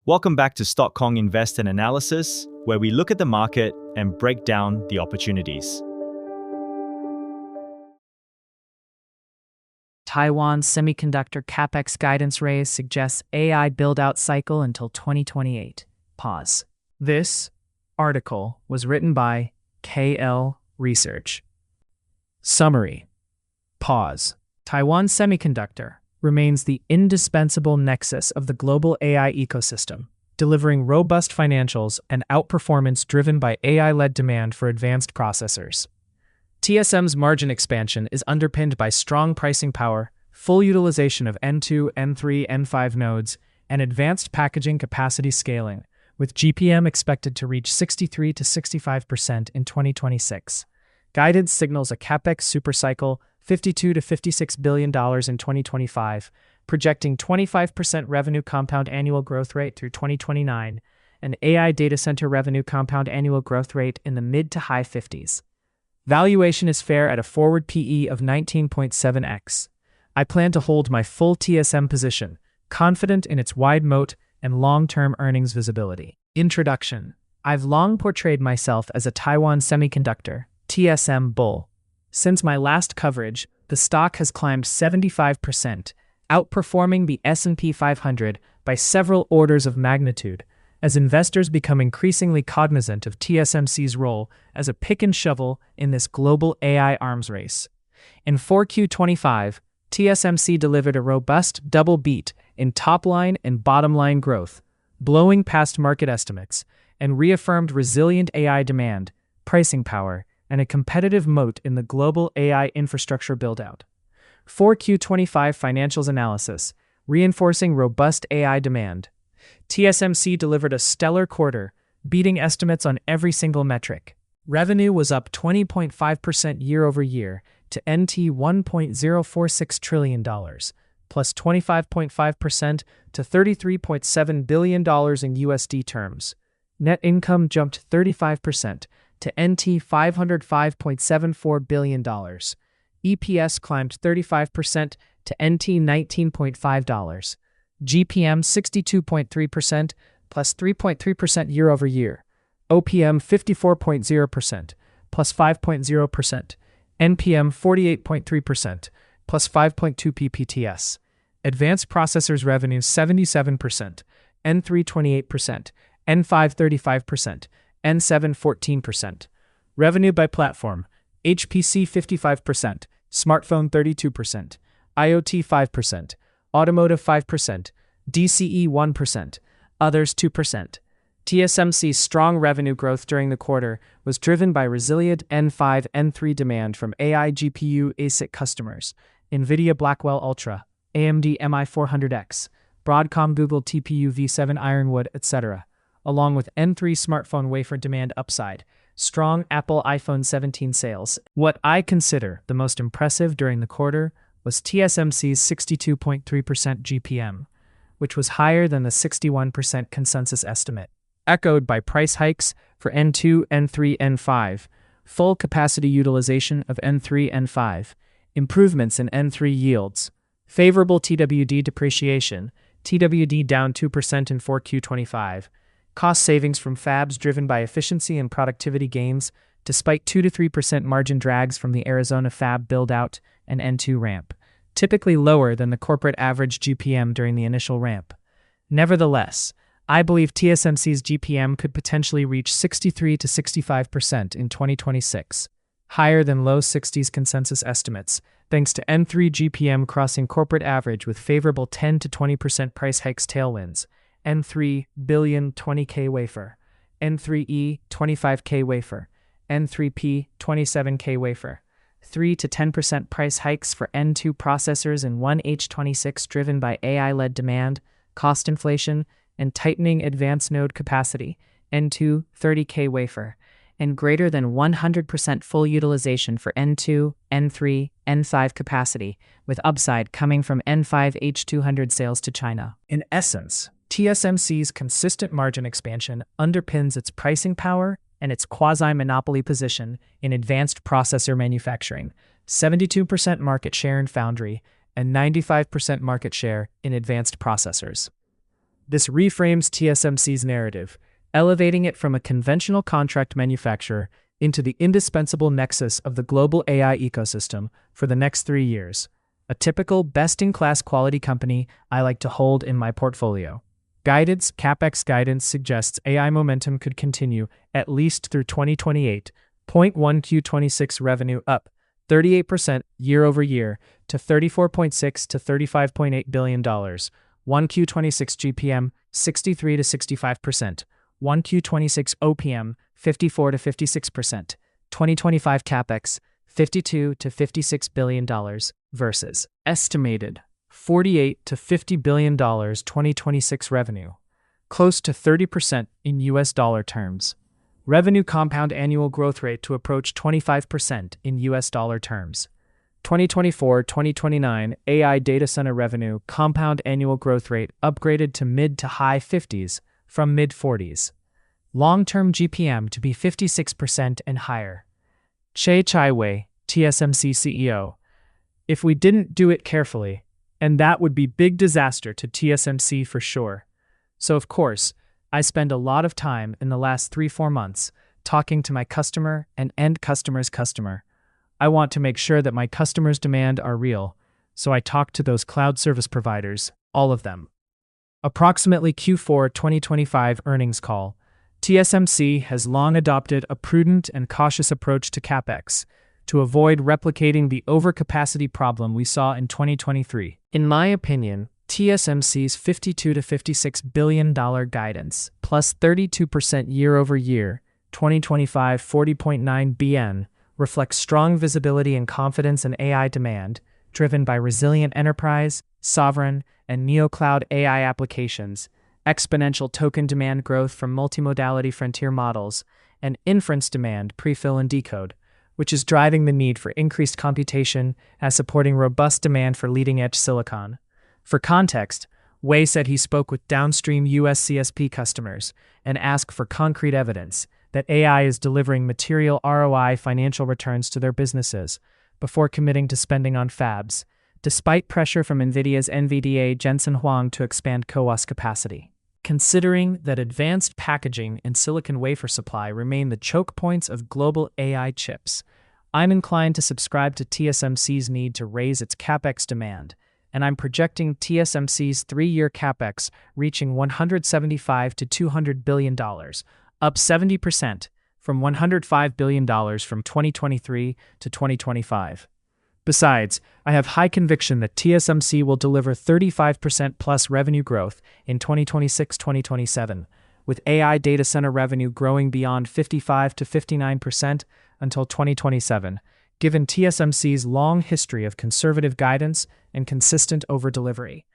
Welcome back to Stock Kong Invest and Analysis, where we look at the market and break down the opportunities. Taiwan Semiconductor Capex guidance raise suggests AI build-out cycle until 2028. Pause. This article was written by KL Research. Summary. Pause. Taiwan Semiconductor remains the indispensable nexus of the global AI ecosystem, delivering robust financials and outperformance driven by AI-led demand for advanced processors. TSM's margin expansion is underpinned by strong pricing power, full utilization of N2, N3, N5 nodes, and advanced packaging capacity scaling, with GPM expected to reach 63 to 65% in 2026. Guidance signals a Capex supercycle, $52 to $56 billion in 2025, projecting 25% revenue compound annual growth rate through 2029, and AI data center revenue compound annual growth rate in the mid to high 50s. Valuation is fair at a forward PE of 19.7x. I plan to hold my full TSM position, confident in its wide moat and long-term earnings visibility. Introduction. I've long portrayed myself as a Taiwan Semiconductor, TSM bull. Since my last coverage, the stock has climbed 75%, outperforming the S&P 500 by several orders of magnitude, as investors become increasingly cognizant of TSMC's role as a pick and shovel in this global AI arms race. In 4Q25, TSMC delivered a robust double beat in top-line and bottom-line growth, blowing past market estimates, and reaffirmed resilient AI demand, pricing power, and a competitive moat in the global AI infrastructure buildout. 4Q25 financials analysis, reinforcing robust AI demand. TSMC delivered a stellar quarter, beating estimates on every single metric. Revenue was up 20.5% year-over-year to NT $1.046 trillion, plus 25.5% to $33.7 billion in USD terms. Net income jumped 35% to NT $505.74 billion. EPS climbed 35% to NT $19.5. GPM 62.3%, plus 3.3% year-over-year. OPM 54.0%, plus 5.0%. NPM 48.3%, plus 5.2 PPTS. Advanced processors revenue 77%, N3 28%, N5 35%, N7 14%. Revenue by platform, HPC 55%, smartphone 32%, IoT 5%, automotive 5%, DCE 1%, others 2%. TSMC's strong revenue growth during the quarter was driven by resilient N5, N3 demand from AI GPU ASIC customers, NVIDIA Blackwell Ultra, AMD MI400X, Broadcom Google TPU V7 Ironwood, etc., along with N3 smartphone wafer demand upside, strong Apple iPhone 17 sales. What I consider the most impressive during the quarter was TSMC's 62.3% GPM, which was higher than the 61% consensus estimate, echoed by price hikes for N2, N3, N5, full capacity utilization of N3, N5, improvements in N3 yields, favorable TWD depreciation, TWD down 2% in 4Q25, cost savings from fabs driven by efficiency and productivity gains, despite 2 to 3% margin drags from the Arizona fab build-out and N2 ramp, typically lower than the corporate average GPM during the initial ramp. Nevertheless, I believe TSMC's GPM could potentially reach 63 to 65% in 2026, higher than low 60s consensus estimates, thanks to N3 GPM crossing corporate average with favorable 10 to 20% price hikes tailwinds, N3 billion 20K wafer, N3E 25K wafer, N3P 27K wafer, 3 to 10% price hikes for N2 processors in 1H26 driven by AI-led demand, cost inflation, and tightening advanced node capacity, N2 30K wafer, and greater than 100% full utilization for N2, N3, N5 capacity, with upside coming from N5 H200 sales to China. In essence, TSMC's consistent margin expansion underpins its pricing power and its quasi-monopoly position in advanced processor manufacturing, 72% market share in foundry, and 95% market share in advanced processors. This reframes TSMC's narrative, elevating it from a conventional contract manufacturer into the indispensable nexus of the global AI ecosystem for the next 3 years. A typical best-in-class quality company I like to hold in my portfolio. Capex guidance suggests AI momentum could continue at least through 2028. 1Q26 revenue up 38% year over year to $34.6 to $35.8 billion. 1Q26 GPM 63 to 65%. 1Q26 OPM 54 to 56%. 2025 Capex $52 to $56 billion versus estimated $48 to $50 billion 2026 revenue, close to 30% in US dollar terms. Revenue compound annual growth rate to approach 25% in US dollar terms. 2024-2029 AI data center revenue compound annual growth rate upgraded to mid to high 50s from mid 40s. Long-term GPM to be 56% and higher. Chai-Wei, TSMC CEO. If we didn't do it carefully, and that would be big disaster to TSMC for sure. So of course, I spend a lot of time in the last 3-4 months talking to my customer and end customer's customer. I want to make sure that my customers' demand are real, so I talk to those cloud service providers, all of them. Approximately Q4 2025 earnings call. TSMC has long adopted a prudent and cautious approach to Capex to avoid replicating the overcapacity problem we saw in 2023. In my opinion, TSMC's $52 to $56 billion guidance, plus 32% year-over-year, 2025 $40.9 billion, reflects strong visibility and confidence in AI demand, driven by resilient enterprise, sovereign, and neo-cloud AI applications, exponential token demand growth from multimodality frontier models, and inference demand prefill and decode, which is driving the need for increased computation as supporting robust demand for leading-edge silicon. For context, Wei said he spoke with downstream US CSP customers and asked for concrete evidence that AI is delivering material ROI financial returns to their businesses before committing to spending on fabs, despite pressure from NVIDIA's NVDA Jensen Huang to expand CoWoS capacity. Considering that advanced packaging and silicon wafer supply remain the choke points of global AI chips, I'm inclined to subscribe to TSMC's need to raise its Capex demand, and I'm projecting TSMC's 3-year Capex reaching $175 to $200 billion, up 70% from $105 billion from 2023 to 2025. Besides, I have high conviction that TSMC will deliver 35% plus revenue growth in 2026-2027, with AI data center revenue growing beyond 55 to 59% until 2027, given TSMC's long history of conservative guidance and consistent over-delivery.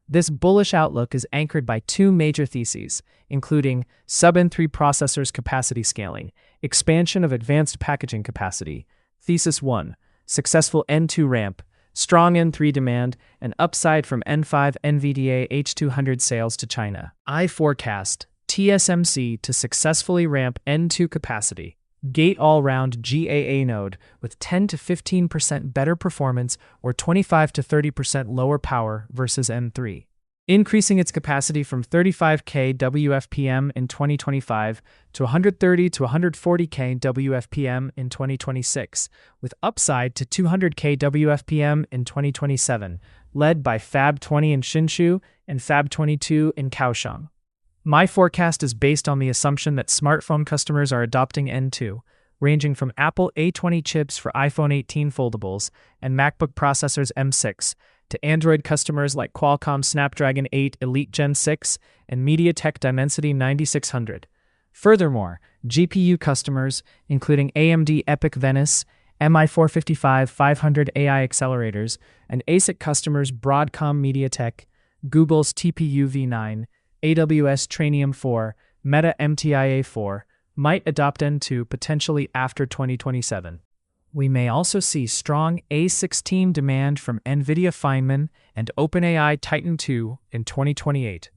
This bullish outlook is anchored by 2 major theses, including sub-N3 processors capacity scaling, expansion of advanced packaging capacity. Thesis 1, successful N2 ramp, strong N3 demand, and upside from N5 NVDA H200 sales to China. I forecast TSMC to successfully ramp N2 capacity, gate-all-round GAA node with 10 to 15% better performance or 25 to 30% lower power versus N3, increasing its capacity from 35K WFPM in 2025 to 130 to 140K WFPM in 2026, with upside to 200K WFPM in 2027, led by Fab 20 in Hsinchu and Fab 22 in Kaohsiung. My forecast is based on the assumption that smartphone customers are adopting N2, ranging from Apple A20 chips for iPhone 18 foldables and MacBook processors M6, to Android customers like Qualcomm Snapdragon 8 Elite Gen 6 and MediaTek Dimensity 9600. Furthermore, GPU customers, including AMD EPYC Venice, MI455 500 AI accelerators, and ASIC customers Broadcom MediaTek, Google's TPU v9, AWS Trainium 4, Meta MTIA 4, might adopt N2 potentially after 2027. We may also see strong A16 demand from NVIDIA Feynman and OpenAI Titan 2 in 2028.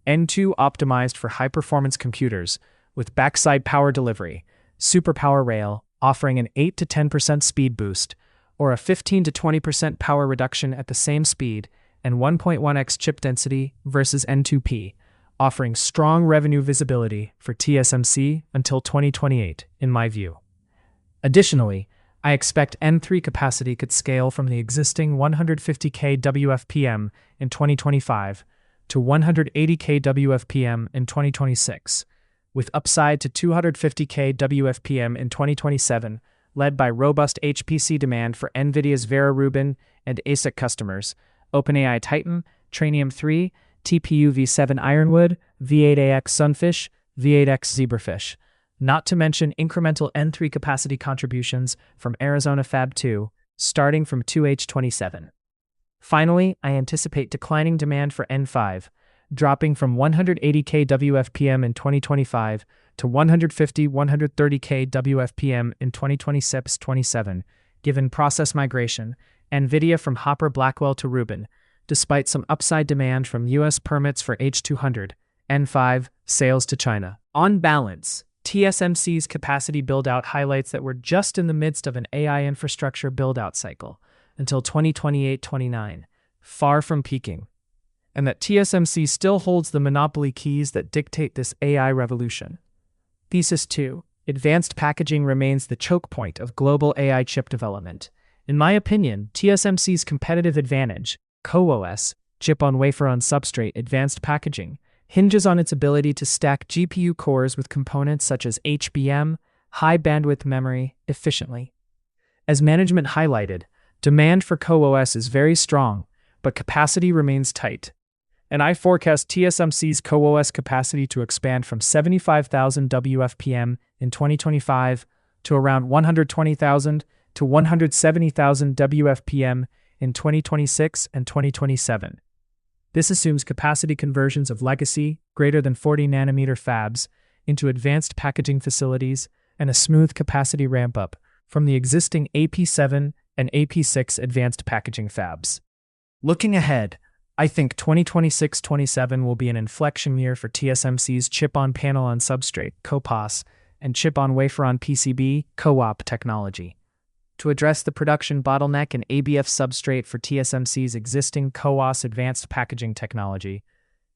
N2 optimized for high-performance computers with backside power delivery, superpower rail offering an 8 to 10% speed boost, or a 15 to 20% power reduction at the same speed and 1.1x chip density versus N2P, offering strong revenue visibility for TSMC until 2028, in my view. Additionally, I expect N3 capacity could scale from the existing 150K WFPM in 2025 to 180K WFPM in 2026, with upside to 250K WFPM in 2027, led by robust HPC demand for NVIDIA's Vera Rubin and ASIC customers, OpenAI Titan, Trainium 3, TPU V7 Ironwood, V8AX Sunfish, V8X Zebrafish, not to mention incremental N3 capacity contributions from Arizona Fab 2, starting from 2H27. Finally, I anticipate declining demand for N5, dropping from 180K WFPM in 2025 to 150-130K WFPM in 2026-27, given process migration, NVIDIA from Hopper Blackwell to Rubin, despite some upside demand from US permits for H200, N5, sales to China. On balance, TSMC's capacity buildout highlights that we're just in the midst of an AI infrastructure buildout cycle until 2028-29, far from peaking, and that TSMC still holds the monopoly keys that dictate this AI revolution. Thesis 2. Advanced packaging remains the choke point of global AI chip development. In my opinion, TSMC's competitive advantage, CoWoS, chip-on-wafer-on-substrate advanced packaging, hinges on its ability to stack GPU cores with components such as HBM, high-bandwidth memory, efficiently. As management highlighted, demand for CoWoS is very strong, but capacity remains tight. And I forecast TSMC's CoWoS capacity to expand from 75,000 WFPM in 2025 to around 120,000 to 170,000 WFPM in 2026 and 2027. This assumes capacity conversions of legacy, greater than 40-nanometer fabs into advanced packaging facilities and a smooth capacity ramp-up from the existing AP7 and AP6 advanced packaging fabs. Looking ahead, I think 2026-27 will be an inflection year for TSMC's chip-on-panel-on-substrate (CoPoS) and chip-on-wafer-on-PCB (CoWoP) technology. To address the production bottleneck in ABF substrate for TSMC's existing CoWoS advanced packaging technology,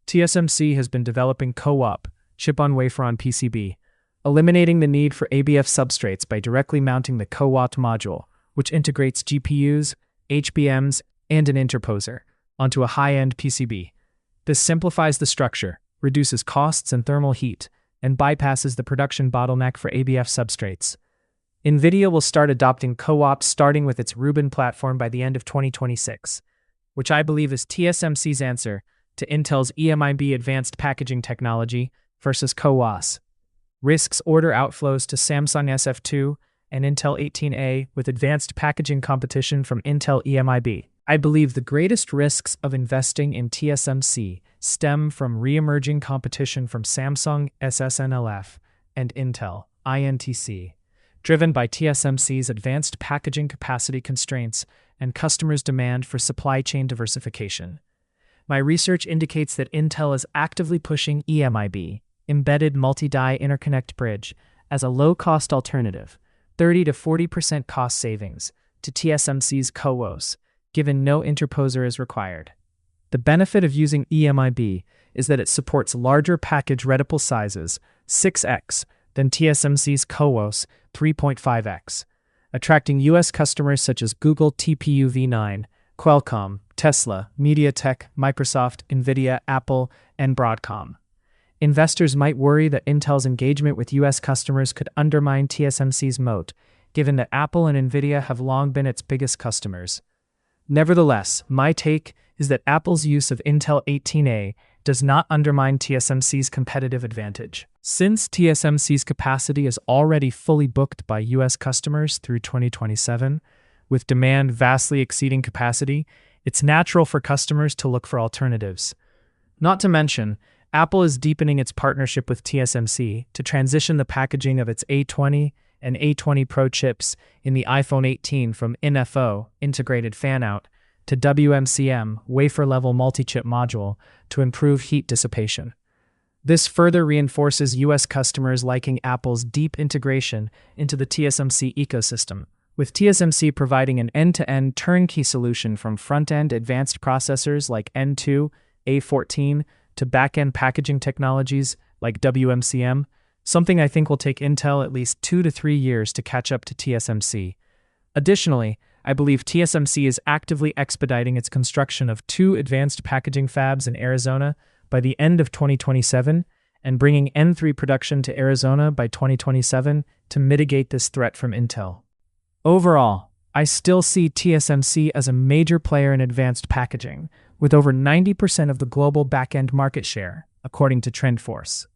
TSMC has been developing CoWoP, chip-on-wafer-on-PCB, eliminating the need for ABF substrates by directly mounting the CoWoP module, which integrates GPUs, HBMs, and an interposer, onto a high-end PCB. This simplifies the structure, reduces costs and thermal heat, and bypasses the production bottleneck for ABF substrates. NVIDIA will start adopting CoWoP starting with its Rubin platform by the end of 2026, which I believe is TSMC's answer to Intel's EMIB advanced packaging technology versus CoWoS. Risks order outflows to Samsung SF2 and Intel 18A with advanced packaging competition from Intel EMIB. I believe the greatest risks of investing in TSMC stem from re-emerging competition from Samsung SSNLF and Intel INTC, driven by TSMC's advanced packaging capacity constraints and customers' demand for supply chain diversification. My research indicates that Intel is actively pushing EMIB, Embedded Multi-Die Interconnect Bridge, as a low-cost alternative, 30 to 40% cost savings, to TSMC's CoWoS, given no interposer is required. The benefit of using EMIB is that it supports larger package readable sizes, 6x, than TSMC's CoWoS, 3.5x, attracting US customers such as Google TPU V9, Qualcomm, Tesla, MediaTek, Microsoft, NVIDIA, Apple, and Broadcom. Investors might worry that Intel's engagement with US customers could undermine TSMC's moat, given that Apple and NVIDIA have long been its biggest customers. Nevertheless, my take is that Apple's use of Intel 18A does not undermine TSMC's competitive advantage. Since TSMC's capacity is already fully booked by US customers through 2027, with demand vastly exceeding capacity, it's natural for customers to look for alternatives. Not to mention, Apple is deepening its partnership with TSMC to transition the packaging of its A20 and A20 Pro chips in the iPhone 18 from InFO, integrated fan-out, to WMCM, wafer-level multi-chip module, to improve heat dissipation. This further reinforces US customers liking Apple's deep integration into the TSMC ecosystem, with TSMC providing an end-to-end turnkey solution from front-end advanced processors like N2, A14, to back-end packaging technologies like WMCM, something I think will take Intel at least 2 to 3 years to catch up to TSMC. Additionally, I believe TSMC is actively expediting its construction of 2 advanced packaging fabs in Arizona by the end of 2027 and bringing N3 production to Arizona by 2027 to mitigate this threat from Intel. Overall, I still see TSMC as a major player in advanced packaging, with over 90% of the global back-end market share, according to TrendForce.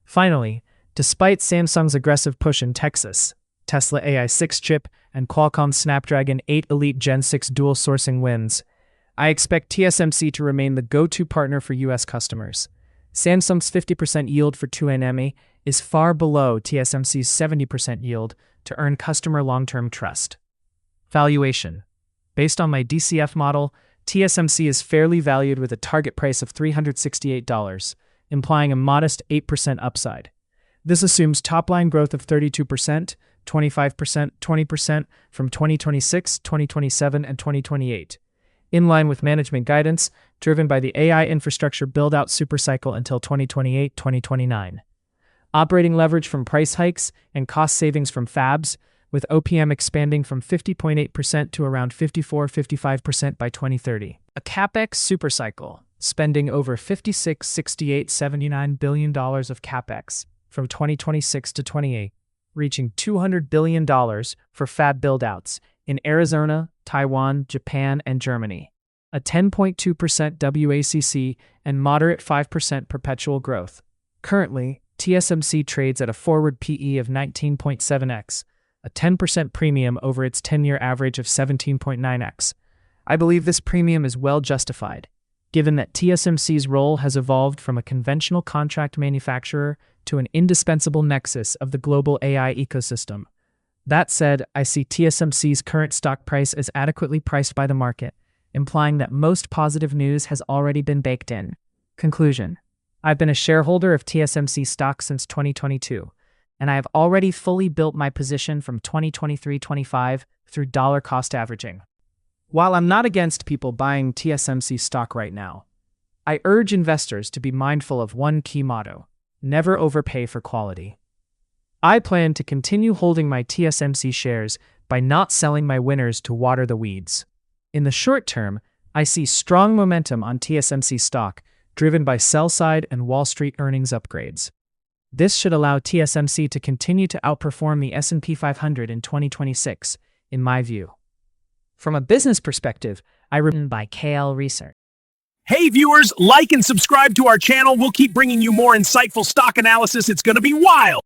Finally, despite Samsung's aggressive push in Texas, Tesla AI 6 chip, and Qualcomm Snapdragon 8 Elite Gen 6 dual sourcing wins, I expect TSMC to remain the go-to partner for US customers. Samsung's 50% yield for 2nm is far below TSMC's 70% yield to earn customer long-term trust. Valuation. Based on my DCF model, TSMC is fairly valued with a target price of $368, implying a modest 8% upside. This assumes top-line growth of 32%, 25%, 20% from 2026, 2027, and 2028, in line with management guidance driven by the AI infrastructure build-out supercycle until 2028-2029. Operating leverage from price hikes and cost savings from fabs, with OPM expanding from 50.8% to around 54-55% by 2030. A Capex supercycle, spending over $56, $68, $79 billion of Capex from 2026 to 28, reaching $200 billion for fab buildouts in Arizona, Taiwan, Japan, and Germany. A 10.2% WACC and moderate 5% perpetual growth. Currently, TSMC trades at a forward PE of 19.7x, a 10% premium over its 10-year average of 17.9x. I believe this premium is well justified, given that TSMC's role has evolved from a conventional contract manufacturer to an indispensable nexus of the global AI ecosystem. That said, I see TSMC's current stock price as adequately priced by the market, implying that most positive news has already been baked in. Conclusion. I've been a shareholder of TSMC stock since 2022, and I have already fully built my position from 2023-25 through dollar cost averaging. While I'm not against people buying TSMC stock right now, I urge investors to be mindful of one key motto: never overpay for quality. I plan to continue holding my TSMC shares by not selling my winners to water the weeds. In the short term, I see strong momentum on TSMC stock, driven by sell-side and Wall Street earnings upgrades. This should allow TSMC to continue to outperform the S&P 500 in 2026, in my view. From a business perspective, written by KL Research. Hey viewers, like and subscribe to our channel. We'll keep bringing you more insightful stock analysis. It's going to be wild.